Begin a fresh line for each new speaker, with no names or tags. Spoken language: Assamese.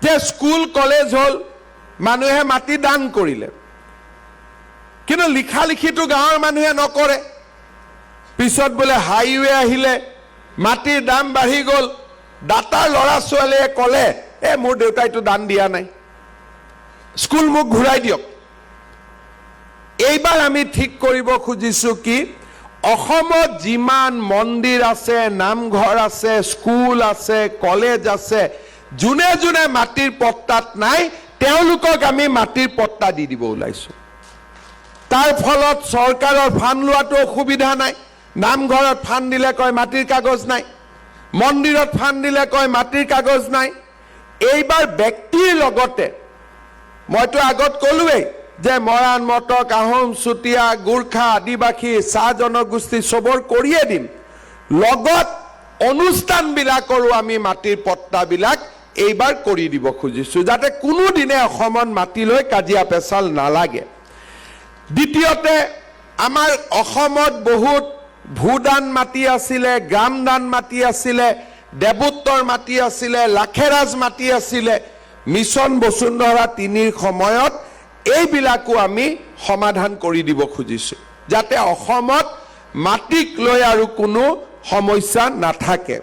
যে স্কুল কলেজ হল মানুহে মাটি দান কৰিলে কিন্তু লিখা লিখিটো গাঁৱৰ মানুহে নকৰে পিছত বোলে হাইৱে আহিলে মাটিৰ দাম বাঢ়ি গ'ল দাতাৰ ল'ৰা ছোৱালীয়ে ক'লে মোৰ দেউতাইটো দান দিয়া নাই স্কুল মোক ঘূৰাই দিয়ক এইবাৰ আমি ঠিক কৰিব খুজিছো কি অসমত যিমান মন্দিৰ আছে নামঘৰ আছে স্কুল আছে কলেজ আছে যোনে যোনে মাটিৰ পট্টাত নাই তেওঁলোকক আমি মাটিৰ পট্টা দি দিব ওলাইছো তাৰ ফলত চৰকাৰৰ ফান্ড লোৱাটো অসুবিধা নাই নামঘৰত ফান্ড দিলে কয় মাটিৰ কাগজ নাই মন্দিৰত ফান্ড দিলে কয় মাটিৰ কাগজ নাই এইবাৰ ব্যক্তিৰ লগতে মইতো আগত কলোৱেই যে মৰাণ মটক আহোম চুতীয়া গোৰ্খা আদিবাসী চাহ জনগোষ্ঠী সবৰ কৰিয়ে দিম লগত অনুষ্ঠানবিলাকৰো আমি মাটিৰ পট্টাবিলাক এইবাৰ কৰি দিব খুজিছো যাতে কোনো দিনে অসমত মাটি লৈ কাজিয়া পেচাল নালাগে দ্বিতীয়তে আমাৰ অসমত বহুত ভূদান মাটি আছিলে গ্ৰামদান মাটি আছিলে দেৱোত্তৰ মাটি আছিলে লাখেৰাজ মাটি আছিলে মিছন বসুন্ধৰা 3ৰ সময়ত এইবিলাকো আমি সমাধান কৰি দিব খুজিছো যাতে অসমত মাটিক লৈ আৰু কোনো সমস্যা নাথাকে